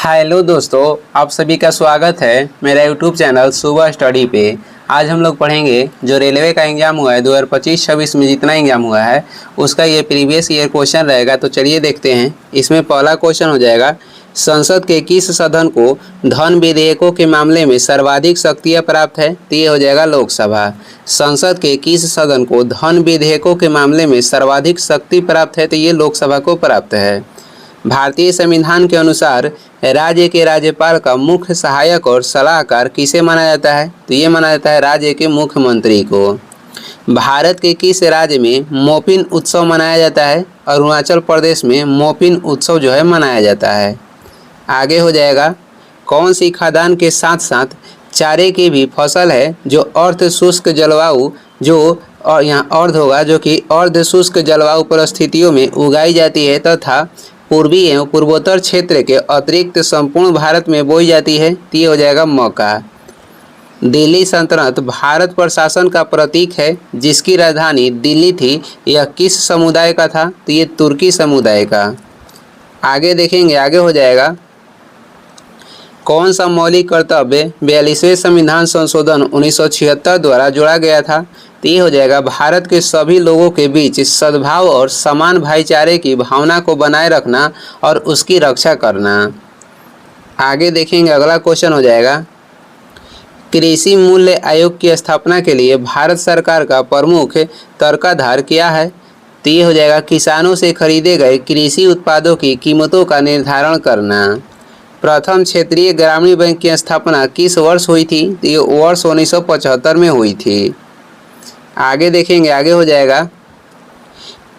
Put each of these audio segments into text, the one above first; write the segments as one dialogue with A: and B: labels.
A: Hello दोस्तों, आप सभी का स्वागत है मेरा यूट्यूब चैनल सुबह स्टडी पे। आज हम लोग पढ़ेंगे जो रेलवे का एग्ज़ाम हुआ है 2025-26 में जितना एग्ज़ाम हुआ है उसका ये प्रीवियस ईयर क्वेश्चन रहेगा। तो चलिए देखते हैं। इसमें पहला क्वेश्चन हो जाएगा, संसद के किस सदन को धन विधेयकों के मामले में सर्वाधिक शक्तियाँ प्राप्त है? तो ये हो जाएगा लोकसभा। संसद के किस सदन को धन विधेयकों के मामले में सर्वाधिक शक्ति प्राप्त है? तो ये लोकसभा को प्राप्त है। भारतीय संविधान के अनुसार राज्य के राज्यपाल का मुख्य सहायक और सलाहकार किसे माना जाता है? तो ये माना जाता है राज्य के मुख्यमंत्री को। भारत के किस राज्य में मोपिन उत्सव मनाया जाता है? अरुणाचल प्रदेश में मोपिन उत्सव जो है मनाया जाता है। आगे हो जाएगा, कौन सी खाद्यान्न के साथ साथ चारे की भी फसल है जो अर्ध शुष्क जलवायु और यहाँ अर्ध होगा जो कि अर्ध शुष्क जलवायु परिस्थितियों में उगाई जाती है तथा पूर्वी एवं पूर्वोत्तर क्षेत्र के अतिरिक्त संपूर्ण भारत में बोई जाती है? तो ये हो जाएगा मक्का। दिल्ली सल्तनत भारत पर शासन का प्रतीक है जिसकी राजधानी दिल्ली थी, यह किस समुदाय का था? तो ये तुर्की समुदाय का। आगे देखेंगे, आगे हो जाएगा, कौन सा मौलिक कर्तव्य 42वें संविधान संशोधन 1976 द्वारा जोड़ा गया था? तो ये हो जाएगा, भारत के सभी लोगों के बीच सद्भाव और समान भाईचारे की भावना को बनाए रखना और उसकी रक्षा करना। आगे देखेंगे, अगला क्वेश्चन हो जाएगा, कृषि मूल्य आयोग की स्थापना के लिए भारत सरकार का प्रमुख तर्काधार क्या है? तो ये हो जाएगा, किसानों से खरीदे गए कृषि उत्पादों की कीमतों का निर्धारण करना। प्रथम क्षेत्रीय ग्रामीण बैंक की स्थापना किस वर्ष हुई थी? तो ये वर्ष 1975 में हुई थी। आगे देखेंगे, आगे हो जाएगा,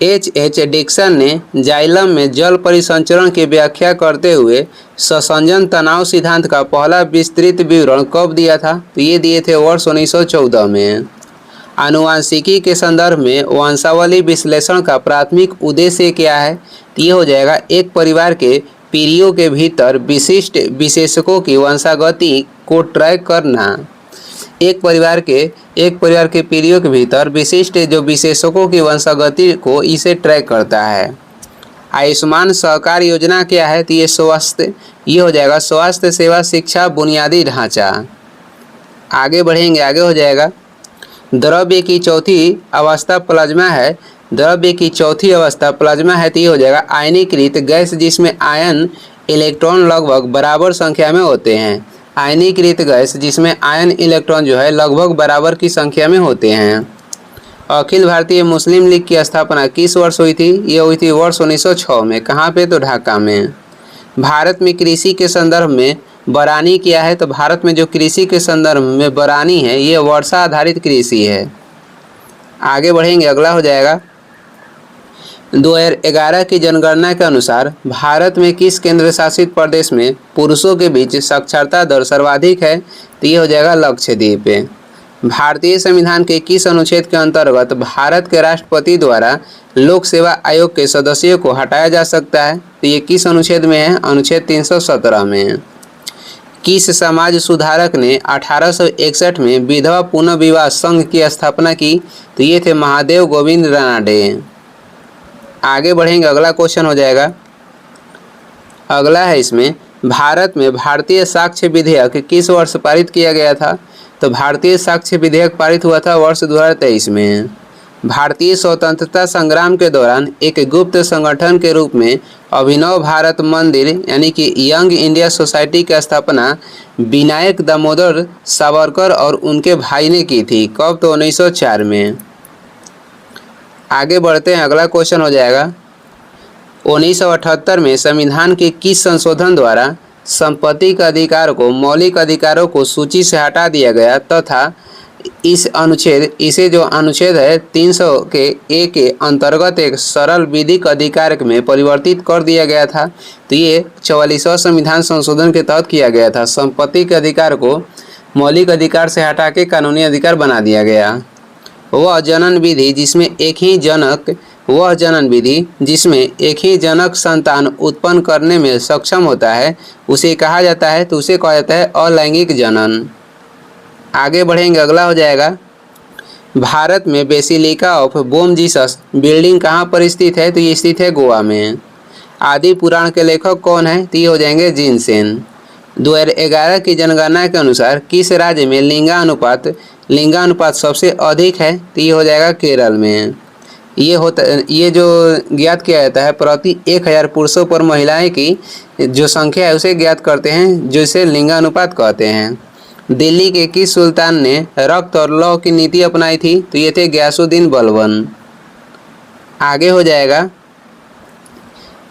A: H. डिक्सन ने जाइलम में जल परिसंचरण की व्याख्या करते हुए ससंजन तनाव सिद्धांत का पहला विस्तृत विवरण कब दिया था? तो ये दिए थे वर्ष 1914 में। आनुवंशिकी के संदर्भ में वंशावली विश्लेषण का प्राथमिक उद्देश्य क्या है? तो ये हो जाएगा, एक परिवार के पीढ़ियों के भीतर विशिष्ट विशेषकों की वंशागति को ट्रैक करना। एक परिवार के पीढ़ियों के भीतर विशिष्ट जो विशेषकों की वंशागति को इसे ट्रैक करता है। आयुष्मान सहकार योजना क्या है? तो ये हो जाएगा स्वास्थ्य सेवा शिक्षा बुनियादी ढांचा। आगे बढ़ेंगे, आगे हो जाएगा, द्रव्य की चौथी अवस्था प्लाज्मा है। द्रव्य की चौथी अवस्था प्लाज्मा है। तो ये हो जाएगा आयनीकृत गैस जिसमें आयन इलेक्ट्रॉन लगभग बराबर संख्या में होते हैं। आयनीकृत गैस जिसमें आयन इलेक्ट्रॉन जो है लगभग बराबर की संख्या में होते हैं। अखिल भारतीय मुस्लिम लीग की स्थापना किस वर्ष हुई थी? ये हुई थी वर्ष 1906 में। कहाँ पे? तो ढाका में। भारत में कृषि के संदर्भ में बरानी क्या है? तो भारत में जो कृषि के संदर्भ में बरानी है ये वर्षा आधारित कृषि है। आगे बढ़ेंगे, अगला हो जाएगा, 2011 की जनगणना के अनुसार भारत में किस केंद्र शासित प्रदेश में पुरुषों के बीच साक्षरता दर सर्वाधिक है? तो ये हो जाएगा लक्षद्वीप। भारतीय संविधान के किस अनुच्छेद के अंतर्गत भारत के राष्ट्रपति द्वारा लोक सेवा आयोग के सदस्यों को हटाया जा सकता है? तो ये किस अनुच्छेद में है? अनुच्छेद 317 में। किस समाज सुधारक ने 1861 में विधवा पुनः विवाह संघ की स्थापना की? तो ये थे महादेव गोविंद रानडे। आगे बढ़ेंगे, अगला क्वेश्चन हो जाएगा, अगला है इसमें, भारत में भारतीय साक्ष्य विधेयक किस वर्ष पारित किया गया था? तो भारतीय साक्ष्य विधेयक पारित हुआ था वर्ष 2023 में। भारतीय स्वतंत्रता संग्राम के दौरान एक गुप्त संगठन के रूप में अभिनव भारत मंदिर यानी कि यंग इंडिया सोसाइटी की स्थापना विनायक दामोदर सावरकर और उनके भाई ने की थी। कब? तो 1904 में। आगे बढ़ते हैं, अगला क्वेश्चन हो जाएगा, 1978 में संविधान के किस संशोधन द्वारा संपत्ति के अधिकार को मौलिक अधिकारों को सूची से हटा दिया गया तथा इसे जो अनुच्छेद है 300 के ए के अंतर्गत एक सरल विधिक अधिकार में परिवर्तित कर दिया गया था? तो ये 44वां संविधान संशोधन के तहत किया गया था। संपत्ति के अधिकार को मौलिक अधिकार से हटा के कानूनी अधिकार बना दिया गया। वह जनन विधि जिसमें एक ही जनक संतान उत्पन्न करने में सक्षम होता है उसे कहा जाता है? तो उसे कहा जाता है अलैंगिक जनन। आगे बढ़ेंगे, अगला हो जाएगा, भारत में basilica of Bom Jesus building कहाँ पर स्थित है? तो ये स्थित है गोवा में। आदि पुराण के लेखक कौन है? तो ये हो जाएंगे जिनसेन। 2011 की जनगणना के अनुसार किस राज्य में लिंगानुपात सबसे अधिक है? तो ये हो जाएगा केरल में। ये जो ज्ञात किया जाता है प्रति 1000 पुरुषों पर महिलाएं की जो संख्या है उसे ज्ञात करते हैं, जिसे लिंगानुपात कहते हैं। दिल्ली के किस सुल्तान ने रक्त और लौ की नीति अपनाई थी? तो ये थे गयासुद्दीन बलबन। आगे हो जाएगा,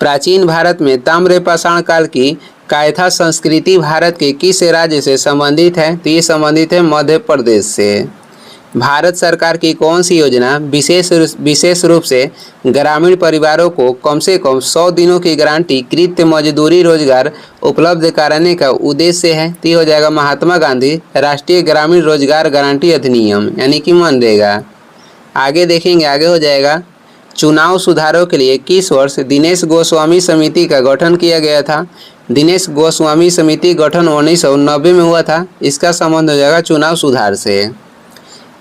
A: प्राचीन भारत में ताम्र पाषाण काल की कायथा संस्कृति भारत के किस राज्य से संबंधित है? तो ये संबंधित है मध्य प्रदेश से। भारत सरकार की कौन सी योजना विशेष रूप से ग्रामीण परिवारों को कम से कम 100 दिनों की गारंटी कृत मजदूरी रोजगार उपलब्ध कराने का उद्देश्य है? तो ये हो जाएगा महात्मा गांधी राष्ट्रीय ग्रामीण रोजगार गारंटी अधिनियम, यानी कि मनरेगा। आगे देखेंगे, आगे हो जाएगा, चुनाव सुधारों के लिए किस वर्ष दिनेश गोस्वामी समिति का गठन किया गया था? दिनेश गोस्वामी समिति गठन 1990 में हुआ था। इसका संबंध हो जाएगा चुनाव सुधार से।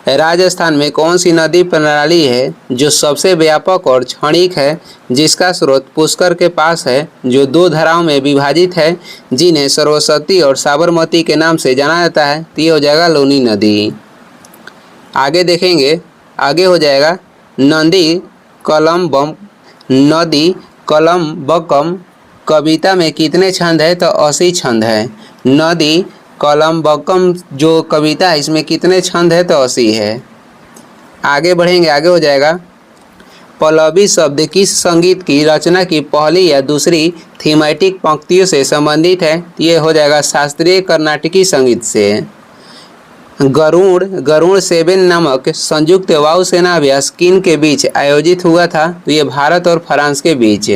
A: राजस्थान में कौन सी नदी प्रणाली है जो सबसे व्यापक और क्षणिक है, जिसका स्रोत पुष्कर के पास है, जो 2 धाराओं में विभाजित है, जिन्हें सरस्वती और साबरमती के नाम से जाना जाता है? तो ये हो जाएगा लूनी नदी। आगे देखेंगे, आगे हो जाएगा, नदी कलम्बकम कविता में कितने छंद है? तो 80 छंद है। नदी कलम्बकम जो कविता है इसमें कितने छंद है? तो 80 है। आगे बढ़ेंगे, आगे हो जाएगा, पल्लवी शब्द किस संगीत की रचना की पहली या दूसरी थीमेटिक पंक्तियों से संबंधित है? ये हो जाएगा शास्त्रीय कर्नाटकी संगीत से। गरुड़ 7 नामक संयुक्त वायुसेना अभ्यास किन के बीच आयोजित हुआ था? तो ये भारत और फ्रांस के बीच।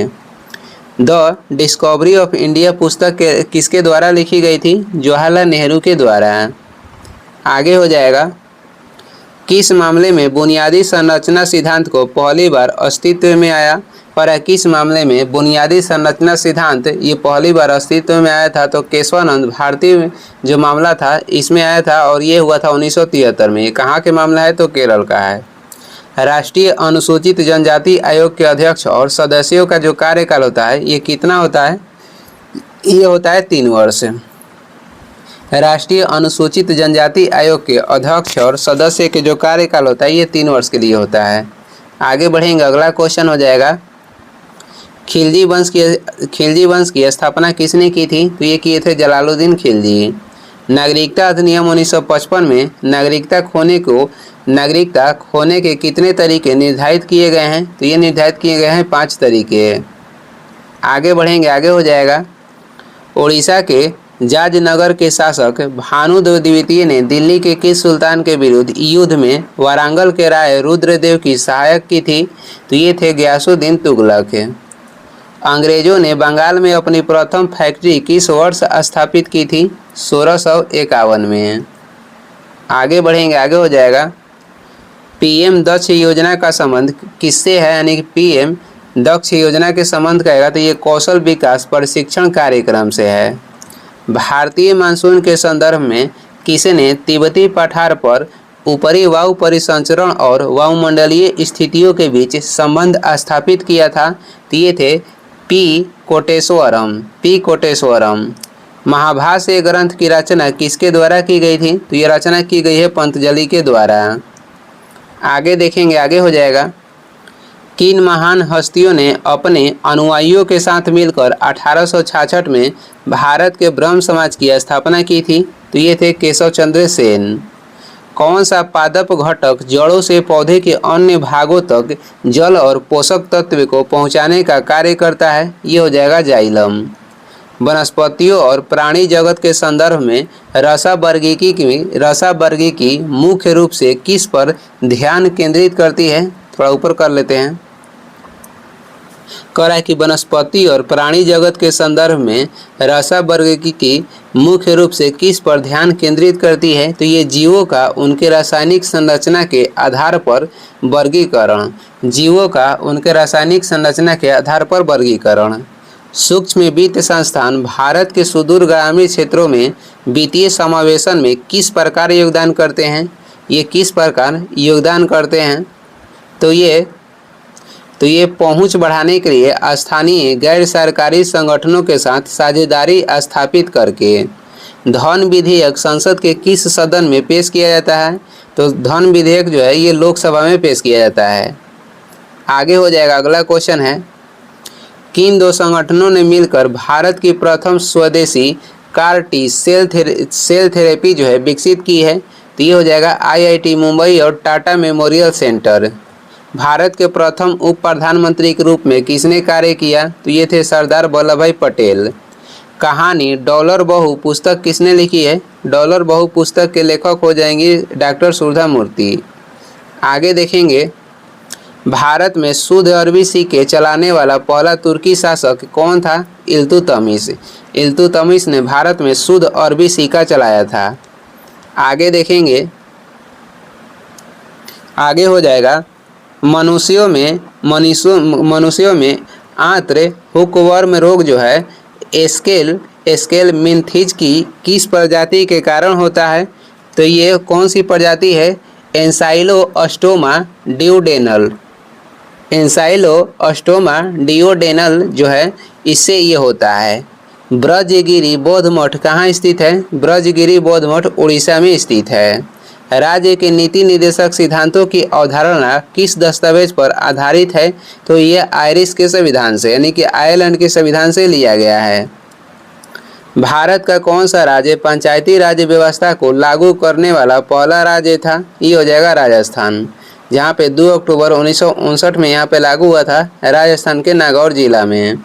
A: द डिस्कवरी ऑफ इंडिया पुस्तक किसके द्वारा लिखी गई थी? जवाहरलाल नेहरू के द्वारा। आगे हो जाएगा, किस मामले में बुनियादी संरचना सिद्धांत को पहली बार अस्तित्व में आया? और किस मामले में बुनियादी संरचना सिद्धांत ये पहली बार अस्तित्व में आया था? तो केशवानंद भारती जो मामला था इसमें आया था और ये हुआ था 1973 में। ये कहाँ के मामला है? तो केरल का है। राष्ट्रीय अनुसूचित जनजाति आयोग के अध्यक्ष और सदस्यों का जो कार्यकाल होता है ये कितना होता है? ये होता है 3 वर्ष। राष्ट्रीय अनुसूचित जनजाति आयोग के अध्यक्ष और सदस्य के जो कार्यकाल होता है ये 3 वर्ष के लिए होता है। आगे बढ़ेंगे, अगला क्वेश्चन हो जाएगा, खिलजी वंश की स्थापना किसने की थी? तो ये किए थे जलालुद्दीन खिलजी। नागरिकता अधिनियम 1955 में नागरिकता खोने के कितने तरीके निर्धारित किए गए हैं? तो ये निर्धारित किए गए हैं 5 तरीके। आगे बढ़ेंगे, आगे हो जाएगा, उड़ीसा के जाजनगर के शासक भानु द्वितीय ने दिल्ली के किस सुल्तान के विरुद्ध युद्ध में वारंगल के राय रुद्रदेव की सहायक की थी? तो ये थे गयासुद्दीन तुगलक। अंग्रेजों ने बंगाल में अपनी प्रथम फैक्ट्री किस वर्ष स्थापित की थी? 1651 में। आगे बढ़ेंगे, आगे हो जाएगा, पीएम दक्ष योजना का संबंध किससे है? यानी कि पीएम दक्ष योजना के संबंध कहेगा तो ये कौशल विकास प्रशिक्षण कार्यक्रम से है। भारतीय मानसून के संदर्भ में किसने तिब्बती पठार पर ऊपरी वायु परिसंचरण और वायुमंडलीय स्थितियों के बीच संबंध स्थापित किया था? तो ये थे पी कोटेश्वरम। महाभाष्य ग्रंथ की रचना किसके द्वारा की गई थी? तो ये रचना की गई है पंतजलि के द्वारा। आगे देखेंगे, आगे हो जाएगा, किन महान हस्तियों ने अपने अनुयायियों के साथ मिलकर 1866 में भारत के ब्रह्म समाज की स्थापना की थी? तो ये थे केशव चंद्र सेन। कौन सा पादप घटक जड़ों से पौधे के अन्य भागों तक जल और पोषक तत्व को पहुंचाने का कार्य करता है? ये हो जाएगा जाइलम। वनस्पतियों और प्राणी जगत के संदर्भ में रसावर्गीकी मुख्य रूप से किस पर ध्यान केंद्रित करती है? थोड़ा ऊपर कर लेते हैं, कह रहा है कि वनस्पति और प्राणी जगत के संदर्भ में रसावर्गीकी मुख्य रूप से किस पर ध्यान केंद्रित करती है? तो ये जीवों का उनके रासायनिक संरचना के आधार पर वर्गीकरण। सूक्ष्म वित्त संस्थान भारत के सुदूर ग्रामीण क्षेत्रों में वित्तीय समावेशन में किस प्रकार योगदान करते हैं? ये किस प्रकार योगदान करते हैं? तो तो ये पहुंच बढ़ाने के लिए स्थानीय गैर सरकारी संगठनों के साथ साझेदारी स्थापित करके धन विधेयक संसद के किस सदन में पेश किया जाता है? तो धन विधेयक जो है ये लोकसभा में पेश किया जाता है। आगे हो जाएगा, अगला क्वेश्चन है, किन दो संगठनों ने मिलकर भारत की प्रथम स्वदेशी कार टी सेल थेरेपी जो है विकसित की है? तो ये हो जाएगा IIT मुंबई और टाटा मेमोरियल सेंटर। भारत के प्रथम उप प्रधानमंत्री के रूप में किसने कार्य किया? तो ये थे सरदार वल्लभ भाई पटेल। कहानी डॉलर बहू पुस्तक किसने लिखी है? डॉलर बहू पुस्तक के लेखक हो जाएंगे डॉक्टर सुधा मूर्ति। आगे देखेंगे, भारत में शुद्ध अरबी सिक्के चलाने वाला पहला तुर्की शासक कौन था? इल्तुतमिश। इल्तुतमिश ने भारत में शुद्ध अरबी सिक्का चलाया था। आगे देखेंगे, आगे हो जाएगा, मनुष्यों में आंत्र हुकवर्म रोग जो है एस्केलमिन्थीज की किस प्रजाति के कारण होता है? तो ये कौन सी प्रजाति है? Ancylostoma duodenal. एंसाइलोस्टोमा डिओडेनल जो है इससे ये होता है। ब्रजगिरी बौद्ध मठ कहाँ स्थित है? ब्रजगिरी बौद्ध मठ उड़ीसा में स्थित है। राज्य के नीति निर्देशक सिद्धांतों की अवधारणा किस दस्तावेज पर आधारित है? तो यह आयरिश के संविधान से यानी कि आयरलैंड के संविधान से लिया गया है। भारत का कौन सा राज्य पंचायती राज व्यवस्था को लागू करने वाला पहला राज्य था? ये हो जाएगा राजस्थान, जहाँ पे 2 अक्टूबर 1959 में यहाँ पे लागू हुआ था, राजस्थान के नागौर जिला में।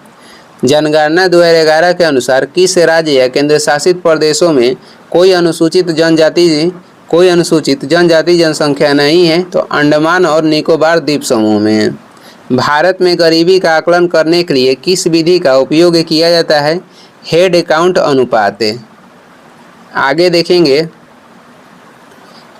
A: जनगणना 2011 के अनुसार किस राज्य या केंद्र शासित प्रदेशों में कोई अनुसूचित जनजाति जनसंख्या नहीं है? तो अंडमान और निकोबार द्वीप समूह में। भारत में गरीबी का आकलन करने के लिए किस विधि का उपयोग किया जाता है? हेड अकाउंट अनुपात। आगे देखेंगे,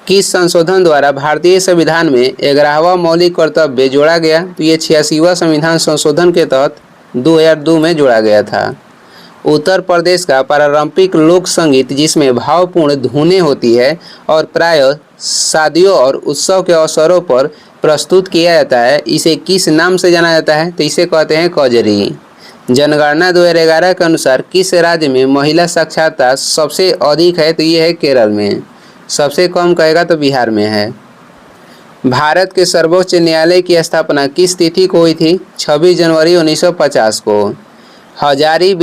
A: किस संशोधन द्वारा भारतीय संविधान में 11वां मौलिक कर्तव्य जोड़ा गया? तो ये 86वां संविधान संशोधन के तहत 2002 में जोड़ा गया था। उत्तर प्रदेश का पारंपरिक लोक संगीत जिसमें भावपूर्ण धुनें होती है और प्रायः शादियों और उत्सव के अवसरों पर प्रस्तुत किया जाता है, इसे किस नाम से जाना जाता है? तो इसे कहते हैं कजरी। जनगणना 2011 के अनुसार किस राज्य में महिला साक्षरता सबसे अधिक है? तो ये है केरल में। सबसे कम कहेगा तो बिहार में है। भारत के सर्वोच्च न्यायालय की स्थापना किस तिथि को हुई थी? 26 जनवरी 1950 को। हजारी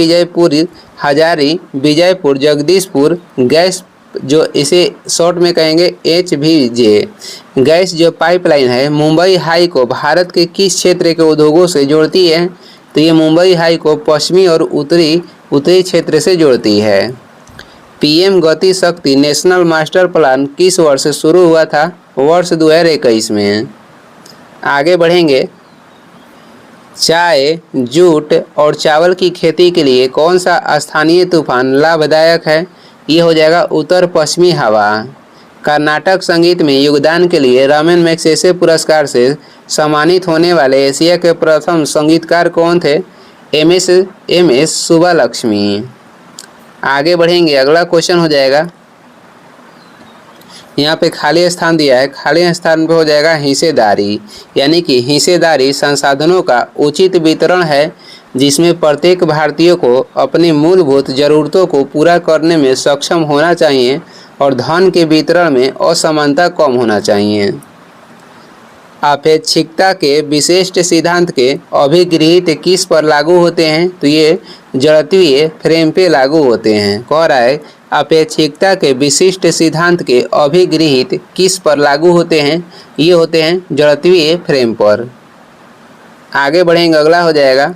A: विजयपुर जगदीशपुर गैस जो इसे शॉर्ट में कहेंगे HVJ गैस जो पाइपलाइन है मुंबई हाई को भारत के किस क्षेत्र के उद्योगों से जोड़ती है? तो ये मुंबई हाई को पश्चिमी और उत्तरी क्षेत्र से जोड़ती है। PM गति शक्ति नेशनल मास्टर प्लान किस वर्ष से शुरू हुआ था? वर्ष 2021 में। आगे बढ़ेंगे, चाय, जूट और चावल की खेती के लिए कौन सा स्थानीय तूफान लाभदायक है? ये हो जाएगा उत्तर पश्चिमी हवा। कर्नाटक संगीत में योगदान के लिए रमन मैग्सेसे पुरस्कार से सम्मानित होने वाले एशिया के प्रथम संगीतकार कौन थे? MS सुब्बालक्ष्मी। आगे बढ़ेंगे, अगला क्वेश्चन हो जाएगा, यहाँ पे खाली स्थान दिया है, खाली स्थान पे हो जाएगा हिस्सेदारी, यानी कि हिस्सेदारी संसाधनों का उचित वितरण है जिसमें प्रत्येक भारतीय को अपनी मूलभूत जरूरतों को पूरा करने में सक्षम होना चाहिए और धन के वितरण में असमानता कम होना चाहिए। अपेक्षिकता के विशिष्ट सिद्धांत के अभिगृहित किस पर लागू होते हैं? तो ये जड़त्वीय फ्रेम पे लागू होते हैं। कह रहा है अपेक्षिकता के विशिष्ट सिद्धांत के अभिगृहित किस पर लागू होते हैं? ये होते हैं जड़त्वीय फ्रेम पर। आगे बढ़ेंगे, अगला हो जाएगा,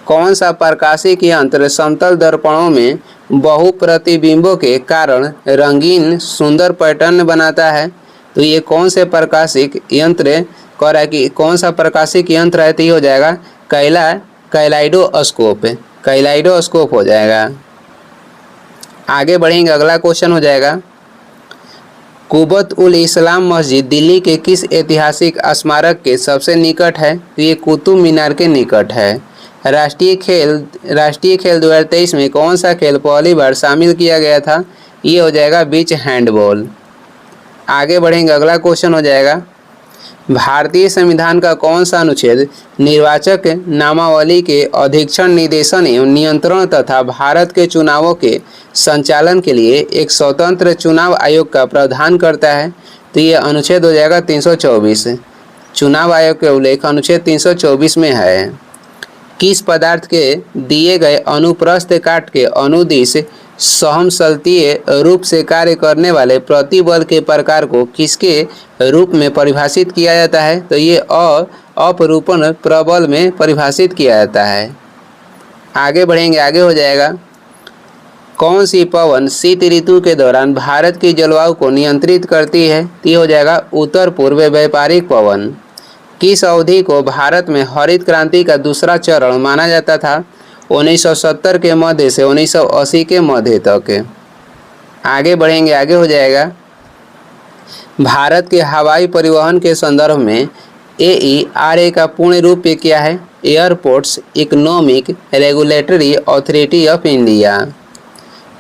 A: कौन सा प्रकाशिक यंत्र समतल दर्पणों में बहुप्रतिबिंबों के कारण रंगीन सुंदर पैटर्न बनाता है? तो ये कौन से प्रकाशिक यंत्र कह रहा है कि कौन सा प्रकाशिक यंत्र है? तो ये हो जाएगा कैलाइडोस्कोप हो जाएगा। आगे बढ़ेंगे, अगला क्वेश्चन हो जाएगा, कुबत उल इस्लाम मस्जिद दिल्ली के किस ऐतिहासिक स्मारक के सबसे निकट है? तो ये कुतुब मीनार के निकट है। राष्ट्रीय खेल 2023 में कौन सा खेल पहली बार शामिल किया गया था? ये हो जाएगा बीच हैंडबॉल। आगे बढ़ेंगे, अगला क्वेश्चन हो जाएगा, भारतीय संविधान का कौन सा अनुच्छेद निर्वाचक नामावली के अधीक्षण, निदेशन एवं नियंत्रण तथा भारत के चुनावों के संचालन के लिए एक स्वतंत्र चुनाव आयोग का प्रावधान करता है? तो ये अनुच्छेद हो जाएगा 324। चुनाव आयोग के उल्लेख अनुच्छेद 324 में है। किस पदार्थ के दिए गए अनुप्रस्थ काट के अनुदिश सहमसलतीय रूप से कार्य करने वाले प्रतिबल के प्रकार को किसके रूप में परिभाषित किया जाता है? तो ये अपरूपण प्रबल में परिभाषित किया जाता है। आगे बढ़ेंगे, आगे हो जाएगा कौन सी पवन शीत ऋतु के दौरान भारत की जलवायु को नियंत्रित करती है? तो ये हो जाएगा उत्तर पूर्व व्यापारिक पवन। किस अवधि को भारत में हरित क्रांति का दूसरा चरण माना जाता था? 1970 के मध्य से 1980 के मध्य तक। आगे बढ़ेंगे, आगे हो जाएगा भारत के हवाई परिवहन के संदर्भ में AERA का पूर्ण रूप क्या है? Airports economic regulatory authority of India.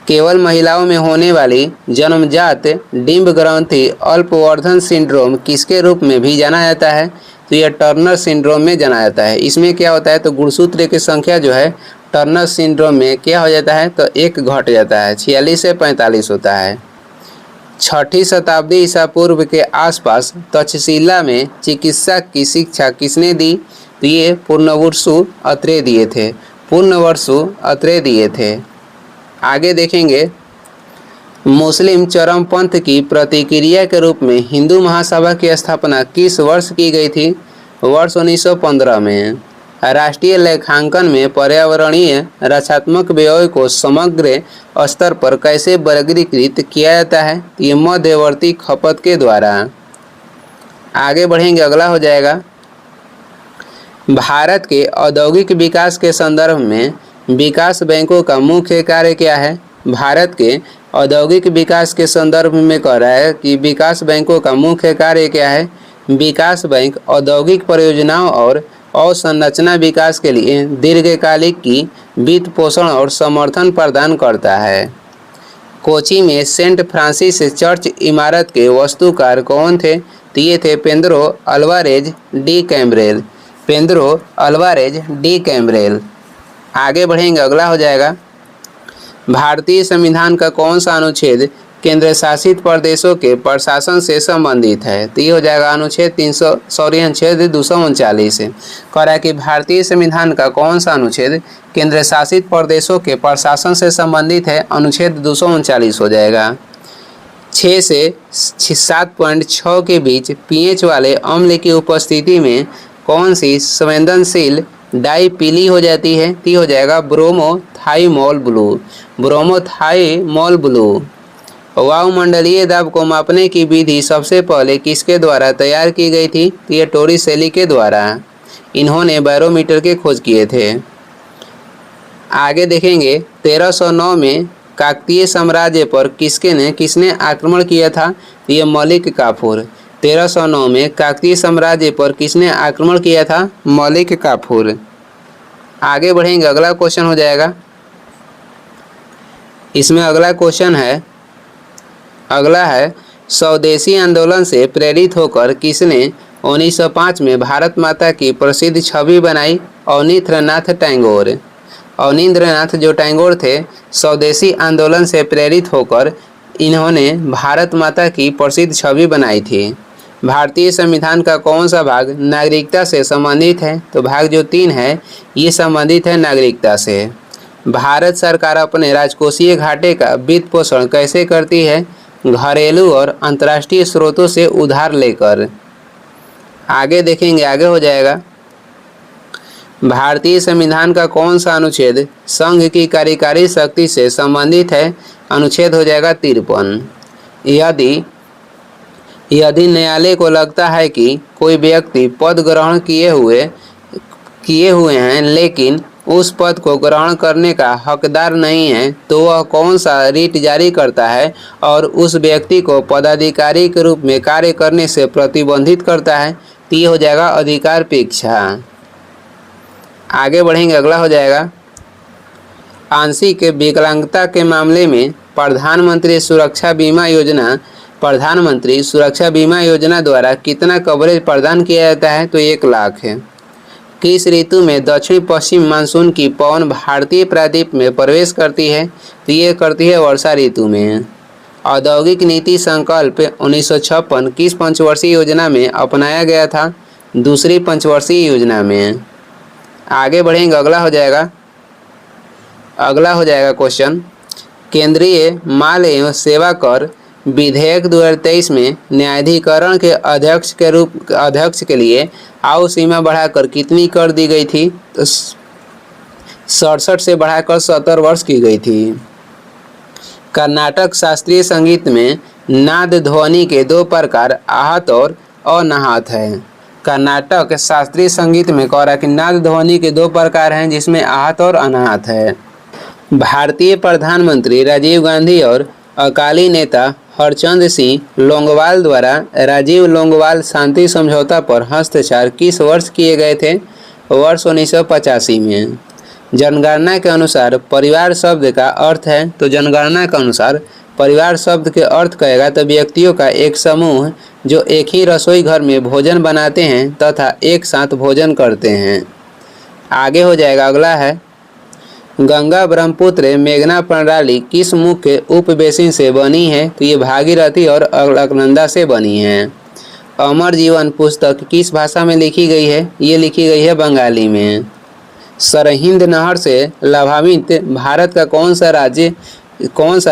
A: केवल महिलाओं में होने वाली जन्मजात डिंब ग्रंथि अल्पवर्धन सिंड्रोम किसके रूप में भी जाना जाता है? तो यह टर्नर सिंड्रोम में जाना जाता है। इसमें क्या होता है? तो गुणसूत्र की संख्या जो है टर्नर सिंड्रोम में क्या हो जाता है? तो एक घट जाता है, 46 से 45 होता है। 6ठी शताब्दी ईसा पूर्व के आसपास तक्षशिला में चिकित्सा की शिक्षा किसने दी? तो ये पूर्णवसु अत्रेय दिए थे, पूर्णवसु अत्रेय दिए थे। आगे देखेंगे मुस्लिम चरमपंथ की प्रतिक्रिया के रूप में हिंदू महासभा की स्थापना किस वर्ष की गई थी? वर्ष 1915 में। राष्ट्रीय लेखांकन में पर्यावरणीय रक्षात्मक व्यय को समग्र स्तर पर कैसे वर्गीकृत किया जाता है? ये मध्यवर्ती खपत के द्वारा। आगे बढ़ेंगे, अगला हो जाएगा भारत के औद्योगिक विकास के संदर्भ में विकास बैंकों का मुख्य कार्य क्या है? भारत के औद्योगिक विकास के संदर्भ में कह रहा है कि विकास बैंकों का मुख्य कार्य क्या है? विकास बैंक औद्योगिक परियोजनाओं और अवसंरचना विकास के लिए दीर्घकालिक की वित्त पोषण और समर्थन प्रदान करता है। कोची में सेंट फ्रांसिस चर्च इमारत के वास्तुकार कौन थे? तो ये थे Pedro Alvares de Cabral, Pedro Alvares de Cabral. आगे बढ़ेंगे, अगला हो जाएगा भारतीय संविधान का कौन सा अनुच्छेद केंद्र शासित प्रदेशों के प्रशासन से संबंधित है? तो ये हो जाएगा अनुच्छेद 239 कह रहा है कि भारतीय संविधान का कौन सा अनुच्छेद केंद्र शासित प्रदेशों के प्रशासन से संबंधित है? अनुच्छेद 239 हो जाएगा। 6 से 7.6 के बीच pH वाले अम्ल की उपस्थिति में कौन सी संवेदनशील डाई पीली हो जाती है? ती हो जाएगा ब्रोमोथाइमोल ब्लू, ब्रोमोथाइमोल ब्लू। वायुमंडलीय दाब को मापने की विधि सबसे पहले किसके द्वारा तैयार की गई थी? ये टोरिसेली के द्वारा। इन्होंने बैरोमीटर के खोज किए थे। आगे देखेंगे 1309 में काकतीय साम्राज्य पर किसने आक्रमण किया था? ये मलिक काफूर। 1309 में काकतीय साम्राज्य पर किसने आक्रमण किया था? मलिक काफूर। आगे बढ़ेंगे, अगला क्वेश्चन हो जाएगा। इसमें अगला क्वेश्चन है, अगला है स्वदेशी आंदोलन से प्रेरित होकर किसने 1905 में भारत माता की प्रसिद्ध छवि बनाई? अवनींद्रनाथ टैगोर। अवनींद्रनाथ जो टैगोर थे, स्वदेशी आंदोलन से प्रेरित होकर इन्होंने भारत माता की प्रसिद्ध छवि बनाई थी। भारतीय संविधान का कौन सा भाग नागरिकता से संबंधित है? तो भाग जो 3 है ये संबंधित है नागरिकता से। भारत सरकार अपने राजकोषीय घाटे का वित्त पोषण कैसे करती है? घरेलू और अंतर्राष्ट्रीय स्रोतों से उधार लेकर। आगे देखेंगे, आगे हो जाएगा भारतीय संविधान का कौन सा अनुच्छेद संघ की कार्यकारी शक्ति से संबंधित है? अनुच्छेद हो जाएगा 53। यदि न्यायालय को लगता है कि कोई व्यक्ति पद ग्रहण किए हुए हैं लेकिन उस पद को ग्रहण करने का हकदार नहीं है तो वह कौन सा रिट जारी करता है और उस व्यक्ति को पदाधिकारी के रूप में कार्य करने से प्रतिबंधित करता है? तो ये हो जाएगा अधिकारपेक्षा। आगे बढ़ेंगे, अगला हो जाएगा आंशिक विकलांगता के मामले में प्रधानमंत्री सुरक्षा बीमा योजना प्रधानमंत्री सुरक्षा बीमा योजना द्वारा कितना कवरेज प्रदान किया जाता है? तो 1 लाख है। किस ऋतु में दक्षिण पश्चिम मानसून की पवन भारतीय प्रायद्वीप में प्रवेश करती है? तो ये करती है वर्षा ऋतु में। औद्योगिक नीति संकल्प 1956 किस पंचवर्षीय योजना में अपनाया गया था? दूसरी पंचवर्षीय योजना में। आगे बढ़ेंगे, अगला हो जाएगा क्वेश्चन। केंद्रीय माल एवं सेवा कर विधेयक 2023 में न्यायाधिकरण के अध्यक्ष के लिए आयु सीमा बढ़ाकर कितनी कर दी गई थी? तो 67 से बढ़ाकर 70 वर्ष की गई थी। कर्नाटक शास्त्रीय संगीत में नाद ध्वनि के 2 प्रकार आहत और अनाहत है। कर्नाटक शास्त्रीय संगीत में कह रहा है कि नाद ध्वनि के 2 प्रकार हैं, जिसमें आहत और अनाहत है। भारतीय प्रधानमंत्री राजीव गांधी और अकाली नेता हरचंद सिंह लोंगोवाल द्वारा राजीव लोंगोवाल शांति समझौता पर हस्ताक्षर किस वर्ष किए गए थे? वर्ष 1985 में। जनगणना के अनुसार परिवार शब्द का अर्थ है? तो जनगणना के अनुसार परिवार शब्द के अर्थ कहेगा तो व्यक्तियों का एक समूह जो एक ही रसोई घर में भोजन बनाते हैं तथा एक साथ भोजन करते हैं। आगे हो जाएगा, अगला है। गंगा ब्रह्मपुत्र मेघना प्रणाली किस मुख्य उपबेसिन से बनी है? तो ये भागीरथी और अलकनंदा से बनी है। अमर जीवन पुस्तक किस भाषा में लिखी गई है? ये लिखी गई है बंगाली में। सरहिंद नहर से लाभान्वित भारत का कौन सा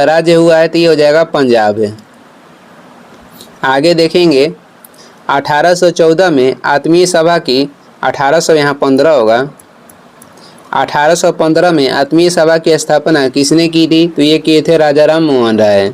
A: राज्य हुआ है? तो ये हो जाएगा पंजाब। आगे देखेंगे, 1814 में आत्मीय सभा की 1815 होगा। 1815 में आत्मीय सभा की स्थापना किसने की थी? तो ये किए थे राजा राम मोहन राय।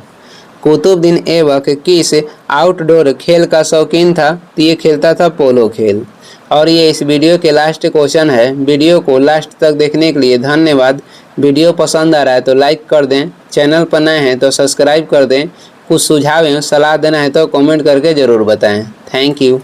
A: कुतुबुद्दीन ऐबक किस आउटडोर खेल का शौकीन था? तो ये खेलता था पोलो खेल। और ये इस वीडियो के लास्ट क्वेश्चन है। वीडियो को लास्ट तक देखने के लिए धन्यवाद। वीडियो पसंद आ रहा है तो लाइक कर दें, चैनल पर नए हैं तो सब्सक्राइब कर दें। कुछ सुझाव एवं सलाह देना है तो कमेंट करके ज़रूर बताएं। Thank you.